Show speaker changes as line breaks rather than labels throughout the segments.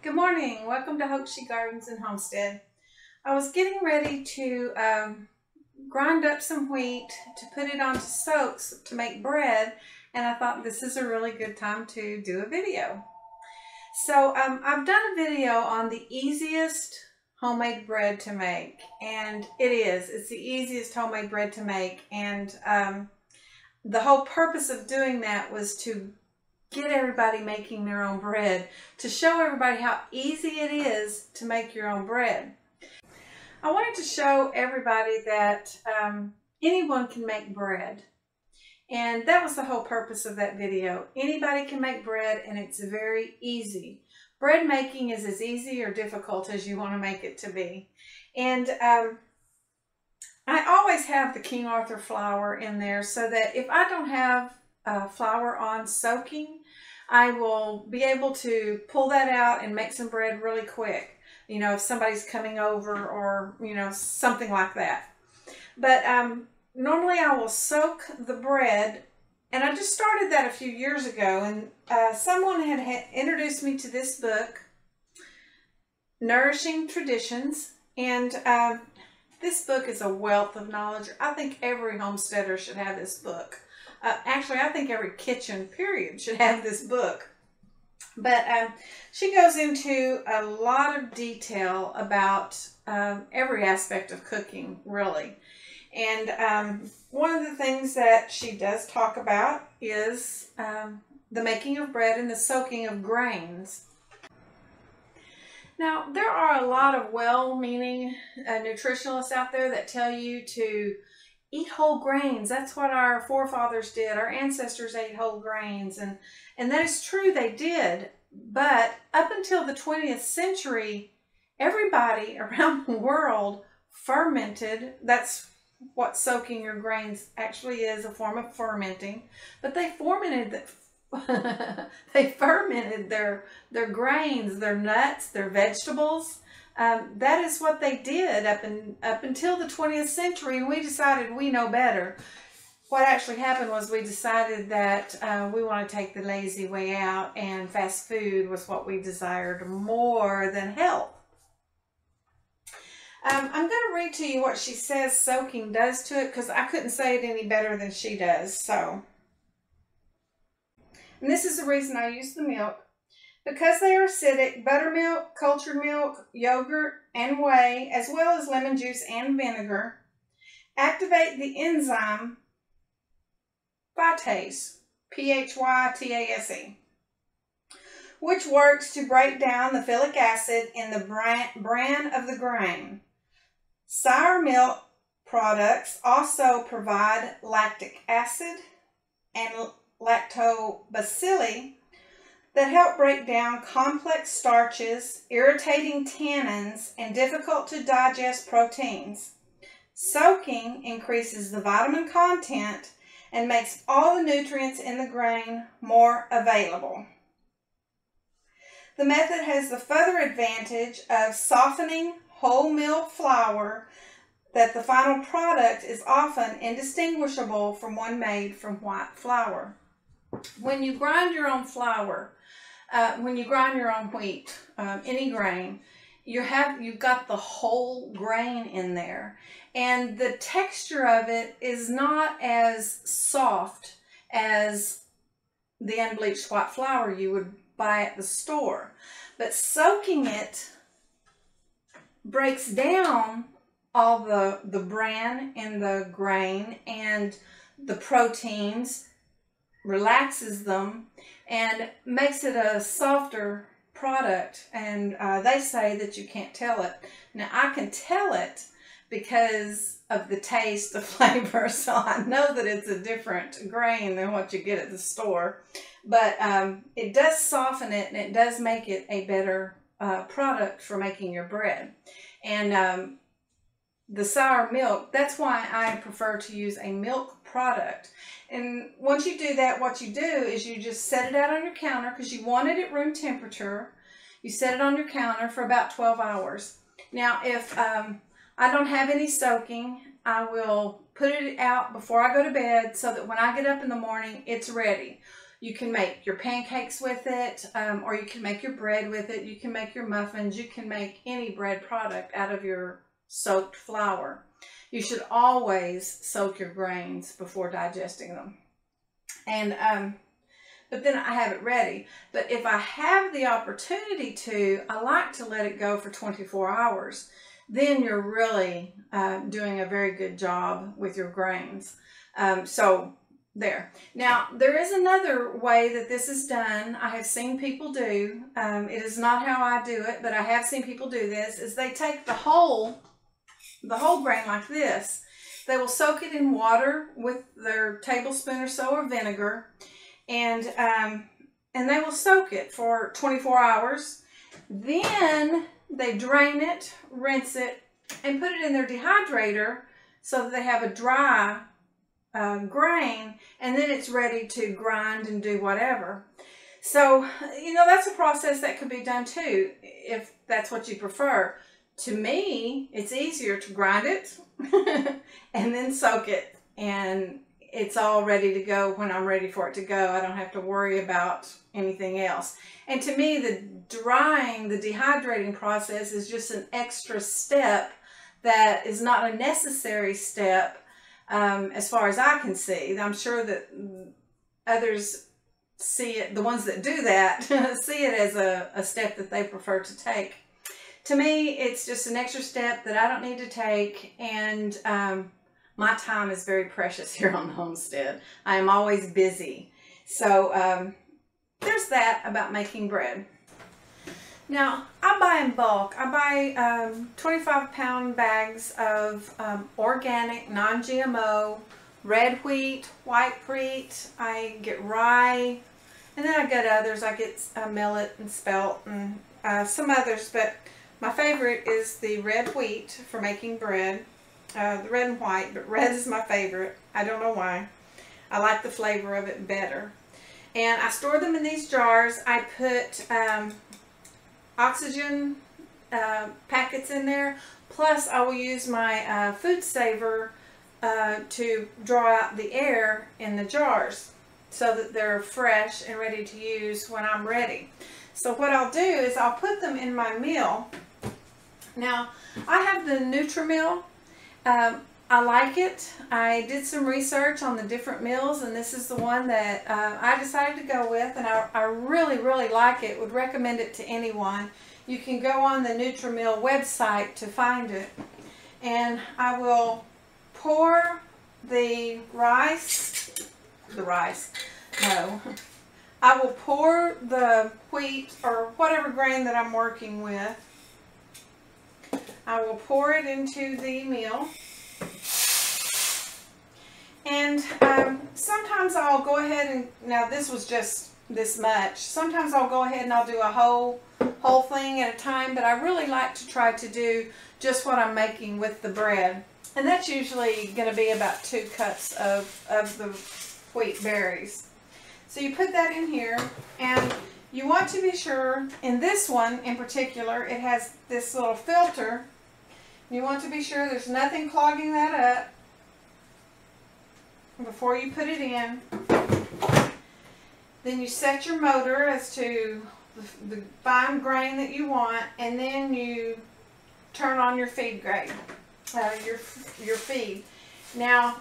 Good morning. Welcome to Hope She Gardens and Homestead. I was getting ready to grind up some wheat to put it onto soaks to make bread, and I thought this is a really good time to do a video. So I've done a video on the easiest homemade bread to make, and it's the easiest homemade bread to make, and the whole purpose of doing that was to get everybody making their own bread, to show everybody how easy it is to make your own bread. I wanted to show everybody that anyone can make bread, and that was the whole purpose of that video. Anybody can make bread, and it's very easy. Bread making is as easy or difficult as you want to make it to be. And I always have the King Arthur flour in there so that if I don't have flour on soaking, I will be able to pull that out and make some bread really quick. You know, if somebody's coming over or, you know, something like that. But normally I will soak the bread, and I just started that a few years ago, and someone had introduced me to this book, Nourishing Traditions, and this book is a wealth of knowledge. I think every homesteader should have this book. Actually, I think every kitchen, period, should have this book. But she goes into a lot of detail about every aspect of cooking, really. And one of the things that she does talk about is the making of bread and the soaking of grains. Now, there are a lot of well-meaning nutritionalists out there that tell you to eat whole grains. That's what our forefathers did. Our ancestors ate whole grains, and that is true, they did. But up until the 20th century, everybody around the world fermented. That's what soaking your grains actually is, a form of fermenting. But they fermented their grains, their nuts, their vegetables. That is what they did up until the 20th century, and we decided we know better. What actually happened was we decided that we want to take the lazy way out, and fast food was what we desired more than health. I'm going to read to you what she says soaking does to it, because I couldn't say it any better than she does. So, and this is the reason I use the milk. Because they are acidic, buttermilk, cultured milk, yogurt, and whey, as well as lemon juice and vinegar, activate the enzyme phytase, P-H-Y-T-A-S-E, which works to break down the phytic acid in the bran of the grain. Sour milk products also provide lactic acid and lactobacilli that help break down complex starches, irritating tannins, and difficult to digest proteins. Soaking increases the vitamin content and makes all the nutrients in the grain more available. The method has the further advantage of softening whole meal flour that the final product is often indistinguishable from one made from white flour. When you grind your own flour, when you grind your own wheat, any grain, you've got the whole grain in there, and the texture of it is not as soft as the unbleached white flour you would buy at the store. But soaking it breaks down all the bran in the grain and the proteins, relaxes them, and makes it a softer product. And they say that you can't tell it. Now, I can tell it because of the taste, the flavor, so I know that it's a different grain than what you get at the store. But it does soften it, and it does make it a better product for making your bread. And the sour milk, that's why I prefer to use a milk product. And once you do that, what you do is you just set it out on your counter, because you want it at room temperature. You set it on your counter for about 12 hours. Now, if I don't have any soaking, I will put it out before I go to bed so that when I get up in the morning, it's ready. You can make your pancakes with it, or you can make your bread with it. You can make your muffins. You can make any bread product out of your soaked flour. You should always soak your grains before digesting them. And but then I have it ready. But if I have the opportunity to, I like to let it go for 24 hours. Then you're really doing a very good job with your grains. So there. Now, there is another way that this is done. I have seen people do. It is not how I do it, but I have seen people do this, is they take the whole grain like this. They will soak it in water with their tablespoon or so of vinegar, and they will soak it for 24 hours. Then they drain it, rinse it, and put it in their dehydrator so that they have a dry grain, and then it's ready to grind and do whatever. So, you know, that's a process that could be done too, if that's what you prefer. To me, it's easier to grind it and then soak it, and it's all ready to go when I'm ready for it to go. I don't have to worry about anything else. And to me, the drying, the dehydrating process is just an extra step that is not a necessary step as far as I can see. I'm sure that others see it, the ones that do that, see it as a step that they prefer to take. To me, it's just an extra step that I don't need to take, and my time is very precious here on the homestead. I am always busy. So there's that about making bread. Now, I buy in bulk. I buy 25-pound bags of organic, non-GMO, red wheat, white wheat. I get rye, and then I get others. I get millet and spelt and some others, but my favorite is the red wheat for making bread. The red and white, but red is my favorite. I don't know why. I like the flavor of it better. And I store them in these jars. I put oxygen packets in there. Plus, I will use my food saver to draw out the air in the jars so that they're fresh and ready to use when I'm ready. So what I'll do is I'll put them in my mill. Now, I have the NutriMill. I like it. I did some research on the different mills, and this is the one that I decided to go with, and I really, really like it. Would recommend it to anyone. You can go on the NutriMill website to find it. And I will pour the rice, I will pour the wheat or whatever grain that I'm working with. I will pour it into the mill. And sometimes I'll go ahead and, now this was just this much. Sometimes I'll go ahead and I'll do a whole thing at a time, but I really like to try to do just what I'm making with the bread. And that's usually going to be about 2 cups of the wheat berries. So you put that in here, and you want to be sure, in this one in particular, it has this little filter. You want to be sure there's nothing clogging that up before you put it in. Then you set your motor as to the fine grain that you want, and then you turn on your feed grade, your feed. Now,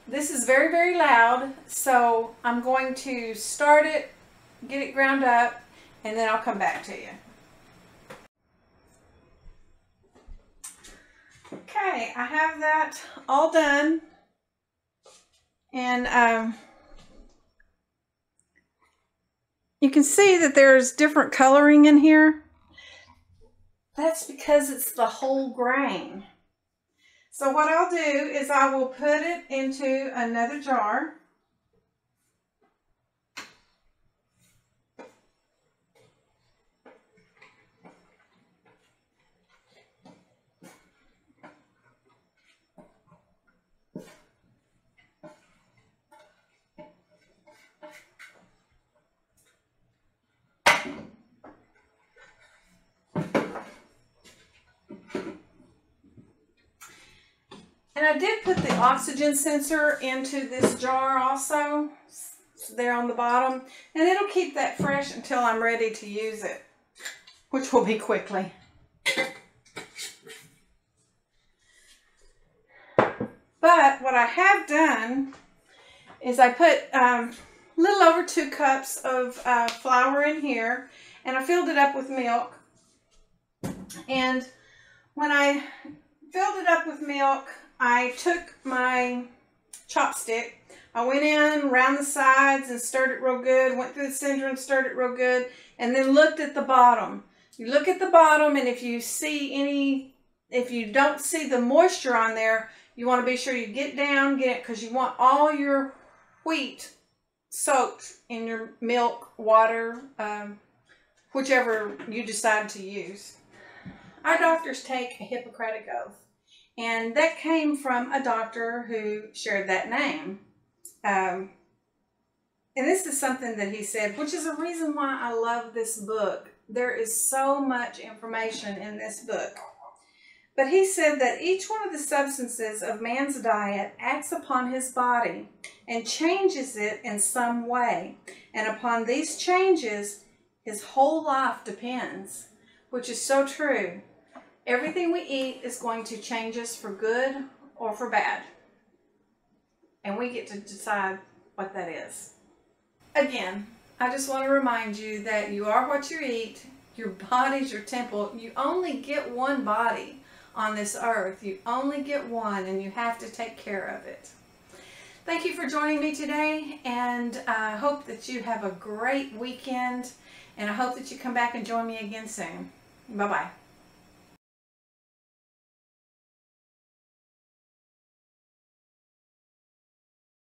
this is very, very loud, so I'm going to start it, get it ground up, and then I'll come back to you. Okay, I have that all done, and you can see that there's different coloring in here. That's because it's the whole grain. So what I'll do is I will put it into another jar. And I did put the oxygen sensor into this jar also. there on the bottom, and it'll keep that fresh until I'm ready to use it, which will be quickly. But what I have done is I put a little over 2 cups of flour in here, and I filled it up with milk. And when I filled it up with milk, I took my chopstick, I went in around the sides and stirred it real good, went through the center and stirred it real good, and then looked at the bottom. You look at the bottom, and if you don't see the moisture on there, you want to be sure you get down, get it, because you want all your wheat soaked in your milk, water, whichever you decide to use. Our doctors take a Hippocratic oath, and that came from a doctor who shared that name. And this is something that he said, which is a reason why I love this book. There is so much information in this book. But he said that each one of the substances of man's diet acts upon his body and changes it in some way. And upon these changes, his whole life depends, which is so true. Everything we eat is going to change us for good or for bad. And we get to decide what that is. Again, I just want to remind you that you are what you eat. Your body's your temple. You only get one body on this earth. You only get one, and you have to take care of it. Thank you for joining me today, and I hope that you have a great weekend, and I hope that you come back and join me again soon. Bye-bye.